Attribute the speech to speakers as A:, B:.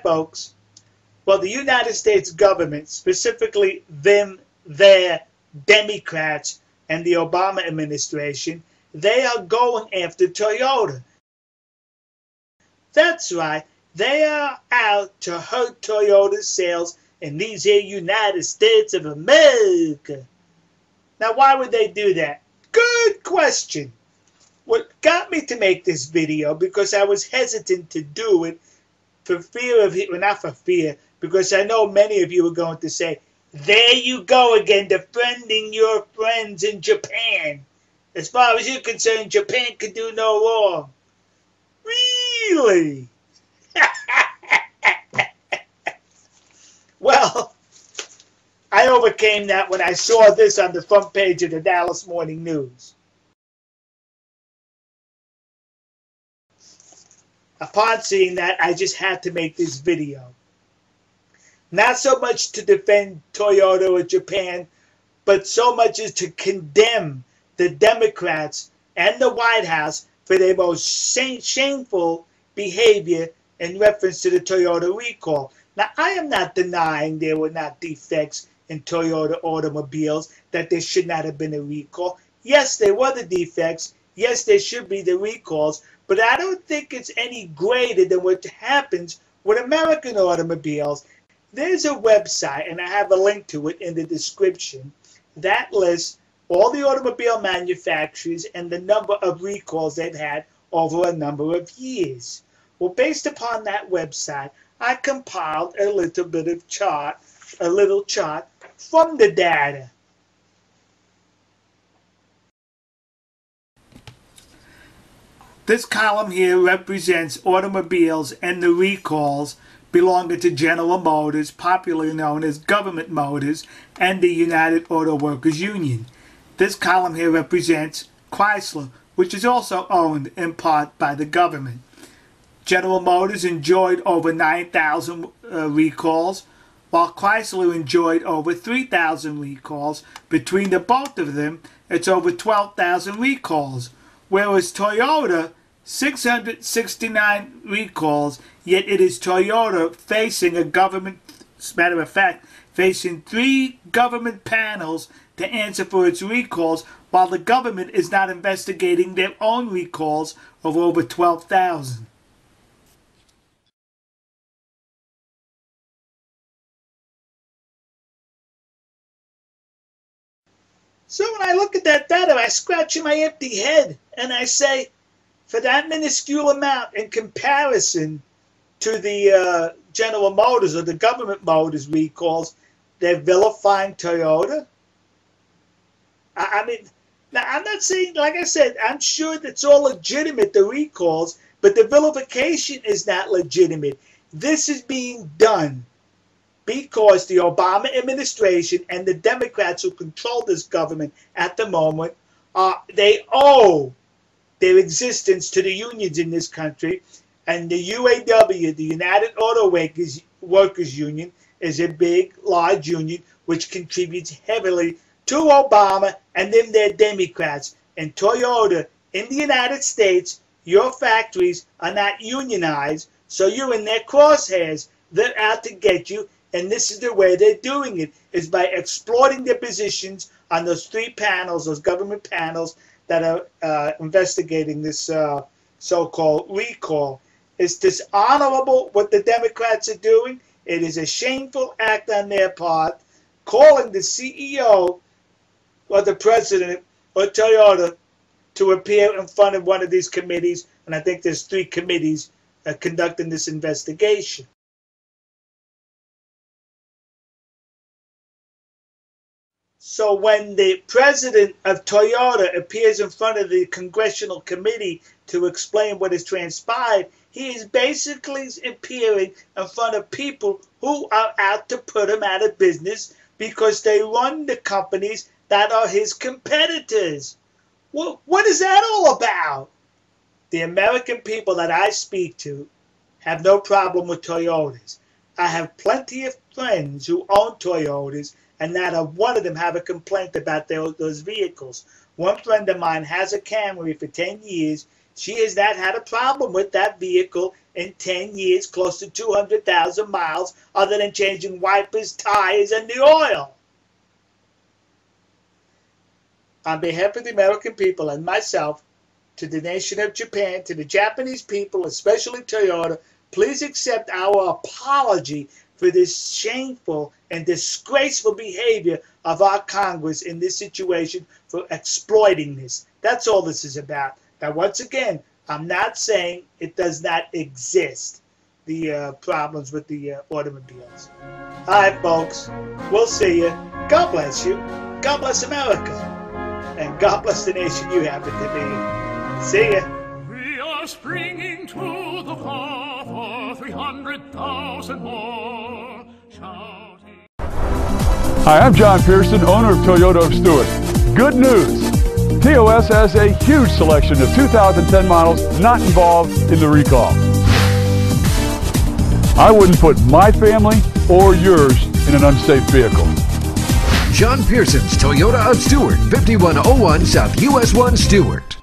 A: folks? Well, the United States government, specifically their Democrats and the Obama administration, they are going after Toyota. That's right. They are out to hurt Toyota's sales in these here United States of America. Now, why would they do that? Good question. What got me to make this video, because I was hesitant to do it for fear of it, well, not for fear, because I know many of you are going to say, there you go again, defending your friends in Japan. As far as you're concerned, Japan could do no wrong. Really? Well, I overcame that when I saw this on the front page of the Dallas Morning News. Upon seeing that, I just had to make this video. Not so much to defend Toyota or Japan, but so much as to condemn the Democrats and the White House for their most shameful behavior in reference to the Toyota recall. Now, I am not denying there were not defects in Toyota automobiles, that there should not have been a recall. Yes, there were the defects. Yes, there should be the recalls. But I don't think it's any greater than what happens with American automobiles. There's a website, and I have a link to it in the description, that lists all the automobile manufacturers and the number of recalls they've had over a number of years. Well, based upon that website, I compiled a little bit of chart, a little chart from the data. This column here represents automobiles and the recalls belonging to General Motors, popularly known as Government Motors, and the United Auto Workers Union. This column here represents Chrysler, which is also owned in part by the government. General Motors enjoyed over 9,000 recalls, while Chrysler enjoyed over 3,000 recalls. Between the both of them, it's over 12,000 recalls, whereas Toyota, 669 recalls, yet it is Toyota facing a government, as a matter of fact, facing 3 government panels to answer for its recalls, while the government is not investigating their own recalls of over 12,000. So when I look at that data, I scratch my empty head and I say, for that minuscule amount in comparison to the General Motors or the Government Motors recalls, they're vilifying Toyota? I mean, now I'm not saying, like I said, I'm sure that's all legitimate, the recalls, but the vilification is not legitimate. This is being done because the Obama administration and the Democrats who control this government at the moment, they owe their existence to the unions in this country. And the UAW, the United Auto Workers Union, is a big, large union which contributes heavily to Obama and then their Democrats. And Toyota, in the United States, your factories are not unionized, so you're in their crosshairs. They're out to get you. And this is the way they're doing it, is by exploiting their positions on those 3 panels, those government panels that are investigating this so-called recall. It's dishonorable what the Democrats are doing. It is a shameful act on their part, calling the CEO or the president or Toyota to appear in front of one of these committees. And I think there's 3 committees conducting this investigation. So when the president of Toyota appears in front of the congressional committee to explain what has transpired, he is basically appearing in front of people who are out to put him out of business because they run the companies that are his competitors. Well, what is that all about? The American people that I speak to have no problem with Toyotas. I have plenty of friends who own Toyotas, and not a one of them have a complaint about those vehicles. One friend of mine has a Camry for 10 years. She has not had a problem with that vehicle in 10 years, close to 200,000 miles, other than changing wipers, tires, and the oil. On behalf of the American people and myself, to the nation of Japan, to the Japanese people, especially Toyota, please accept our apology for this shameful and disgraceful behavior of our Congress in this situation for exploiting this. That's all this is about. Now, once again, I'm not saying it does not exist, the problems with the automobiles. All right, folks, we'll see you. God bless you. God bless America. And God bless the nation you happen to be. See ya.
B: We are springing to the far for 300,000 more. Shouting.
C: Hi, I'm John Pearson, owner of Toyota of Stewart. Good news! TOS has a huge selection of 2010 models not involved in the recall. I wouldn't put my family or yours in an unsafe vehicle.
D: John Pearson's Toyota of Stewart, 5101 South US 1 Stewart.